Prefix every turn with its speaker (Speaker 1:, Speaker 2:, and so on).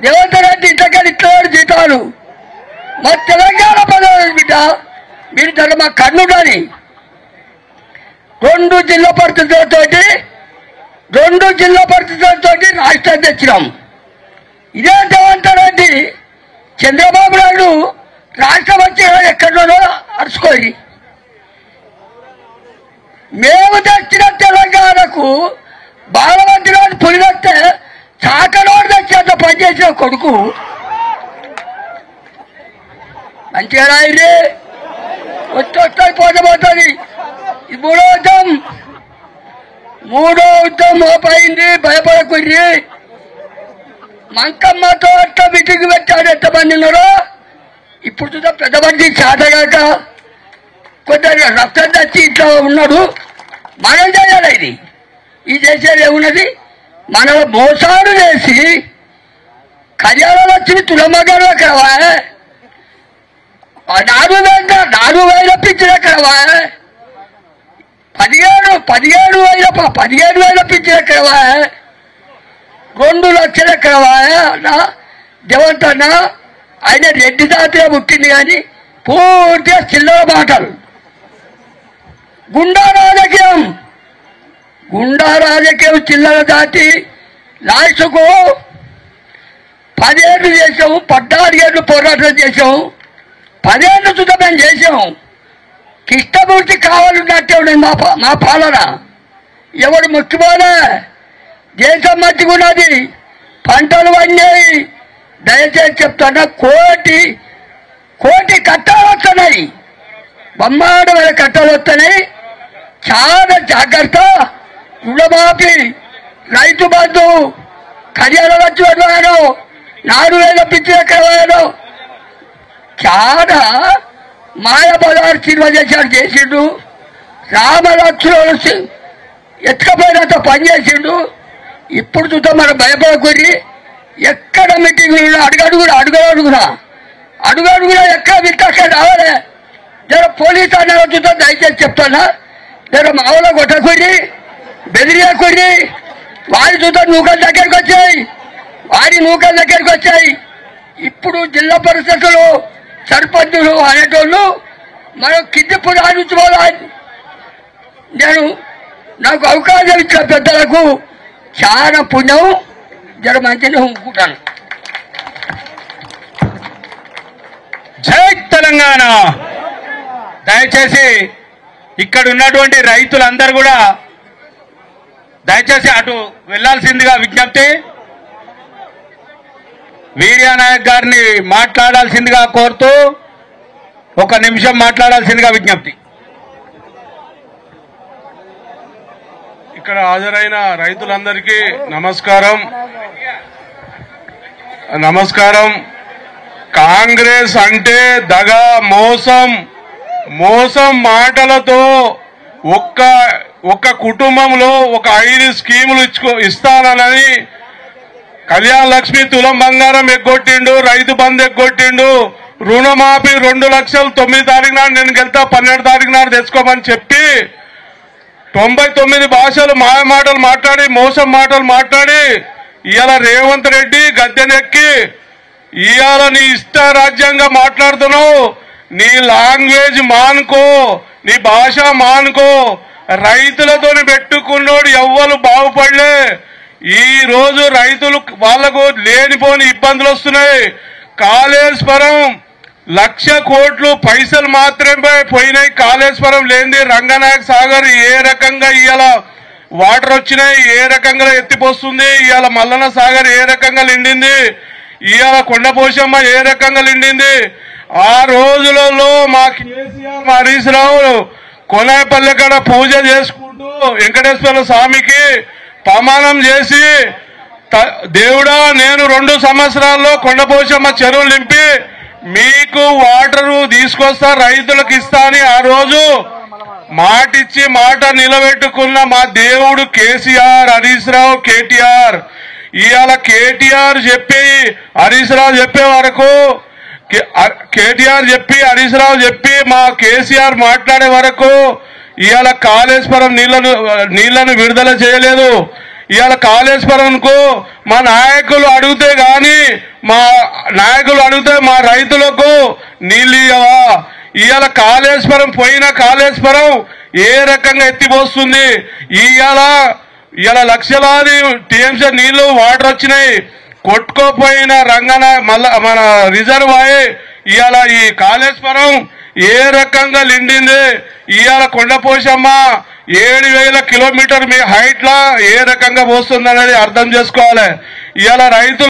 Speaker 1: రేవంత్ రెడ్డి ఇంతకని ఇట్లాడు జీతాలు మా తెలంగాణ ప్రజలు బిడ్డ మీరు దాన్ని మా కన్నుడని 2 జిల్లా పరిస్థితులతో రాష్ట్రం తెచ్చినాం. ఇదే రేవంత్ రెడ్డి చంద్రబాబు నాయుడు రాష్ట్రం వచ్చి ఎక్కడో అరుచుకోయి. మేము తెచ్చిన తెలంగాణకు బాలవంతురాడు పులిదొస్తే చాకలోడు తెచ్చేంత పనిచేసిన కొడుకు మంచిగా రాయి వచ్చి పోతుంది. ఇది మూడో యుద్ధం మోపైంది. భయపడకుర్రి. మంకమ్మతో అట్లా మీటింగ్ పెట్టాడు. ఎంతమంది ఉన్నారో ఇప్పుడు చూద్దాం. పెద్ద మంది చేతగాక కొందరు రక్తం తెచ్చి ఇట్లా ఉన్నాడు. మనం చేయాలి. ఇది చేసేది ఏమున్నది? మనం మోసాలు చేసి కళ్యాణాలు వచ్చి తులమ్మగారు ఎక్కడవా 4,000 పిచ్చిన ఎక్కడవా 17,000 పిచ్చిన ఎక్కడవా 2 లక్షలు ఎక్కడవా అన్న రేవంత్ అన్న. ఆయన రెడ్డి జాతిగా పుట్టింది కానీ పూర్తిగా చిల్లర మాటలు. గుండా రాజకీయం చిల్లర జాతి. లాస్ట్కు 10 ఏళ్ళు చేసాము, 14 ఏళ్ళు పోరాటం చేసాము, 10 ఏళ్ళు సుధా మేము చేసాము. కృష్ణమూర్తి కావాలన్నట్టే ఉండేది మా పాలన. ఎవడు ముఖ్యమోలే. దేశం మంచిగా ఉన్నది, పంటలు పండాయి. దయచేసి చెప్తున్నా, కోటి కట్టాలు వస్తున్నాయి, బొమ్మాడమైన కట్టాలు వస్తున్నాయి. చాలా జాగ్రత్త. రుణమాఫీ, రైతు బంధు, కళ్యాణ లక్ష్మి వాడు 4,000 పిచ్చిన ఎక్కడ వాడు చాలా మాయబజారు సినిమా చేసిండు. రామలక్ష్మణులు ఎత్తుకపోయినంత పనిచేసిండు. ఇప్పుడు చూద్దాం. మనం భయపడకూరి. ఎక్కడ మీటింగ్లు అడుగడుగునా ఎక్కడ వింటే రావాలి. జర పోలీసు అన్న చూద్దాం. దయచేసి చెప్తానా, జర మామూలు కొట్టకూరి, బెదిరియకూరి. వారి చూద్దాం నూకల దగ్గరికి వచ్చాయి. ఇప్పుడు జిల్లా పరిషత్తులు, సర్పంచులు అనేటోళ్ళు మనం కింది పురాణించుకోవాలి. నాకు అవకాశం ఇచ్చిన పెద్దలకు చాలా పుణ్యం. జర మంచిగా ఉంటున్నాను.
Speaker 2: జై తెలంగాణ. దయచేసి ఇక్కడ ఉన్నటువంటి రైతులందరూ కూడా దయచేసి అటు వెళ్లాల్సిందిగా విజ్ఞప్తి. వీర్యానాయక్ గారిని మాట్లాడాల్సిందిగా కోరుతూ 1 నిమిషం మాట్లాడాల్సిందిగా విజ్ఞప్తి.
Speaker 3: ఇక్కడ హాజరైన రైతులందరికీ నమస్కారం. కాంగ్రెస్ అంటే దగ, మోసం మాటలతో ఒక్క కుటుంబంలో 5 స్కీములు ఇస్తానని కళ్యాణ లక్ష్మి, తులం బంగారం ఎగ్గొట్టిండు, రైతు బంధు ఎగ్గొట్టిండు, రుణమాఫీ 2 లక్షలు 9 తారీఖు నాడు నేను గెలుతా 12 తారీఖు నాడు తెచ్చుకోమని చెప్పి 99 భాషలు మాయ మాటలు మాట్లాడి, మోసం మాటలు మాట్లాడి ఇవాళ రేవంత్ రెడ్డి గద్దెనెక్కి ఇవాళ నీ ఇష్ట రాజ్యంగా మాట్లాడుతున్నావు. నీ లాంగ్వేజ్ మానుకో, నీ భాష మానుకో. రైతులతో పెట్టుకున్నోడు ఎవ్వరు బాగుపడలే. ఈ రోజు రైతులు వాళ్లకు లేనిపోని ఇబ్బందులు వస్తున్నాయి. కాళేశ్వరం 1,00,000 కోట్లు పైసలు మాత్రమే పోయినాయి. కాళేశ్వరం లేనిది రంగనాయక సాగర్ ఏ రకంగా ఇవాళ వాటర్ వచ్చినాయి, ఏ రకంగా ఎత్తిపోస్తుంది, ఇవాళ మల్లన్న సాగర్ ఏ రకంగా నిండింది, ఇవాళ కొండపోశమ్మ ఏ రకంగా నిండింది. ఆ రోజులలో మా కేసీఆర్, మా హరీష్ రావు కొనాయపల్లె కాడ పూజ చేసుకుంటూ వెంకటేశ్వర స్వామికి ప్రమాణం చేసి, దేవుడా నేను 2 సంవత్సరాల్లో కొండపోశమ్మ చెరువులు నింపి మీకు వాటరు తీసుకొస్తా, రైతులకు ఇస్తా అని ఆ రోజు మాటిచ్చి మాట నిలబెట్టుకున్న మా దేవుడు కేసీఆర్, హరీష్ రావు, కేటీఆర్. ఇవాళ కేటీఆర్ చెప్పి హరీష్ రావు చెప్పే వరకు, కేటీఆర్ చెప్పి హరీష్ రావు చెప్పి మా కేసీఆర్ మాట్లాడే వరకు ఇవాళ కాళేశ్వరం నీళ్లను విడుదల చేయలేదు. ఇవాళ కాళేశ్వరంకు మా నాయకులు అడిగితే గాని మా రైతులకు నీళ్ళు ఇవ్వవా? ఇవాళ కాళేశ్వరం పోయిన కాళేశ్వరం ఏ రకంగా ఎత్తిపోస్తుంది? ఇవాళ లక్షలాది టీఎంసీ నీళ్లు వాటర్ వచ్చినాయి. కొట్టుకోపోయిన రంగన మళ్ళా మన రిజర్వాయర్ ఇవాళ ఈ కాళేశ్వరం ఏ రకంగా నిండింది? ఇవాళ కొండపోశమ్మ 7,000 కిలోమీటర్ మీ హైట్ లా ఏ రకంగా పోస్తుంది అనేది అర్థం చేసుకోవాలి. ఇవాళ రైతులు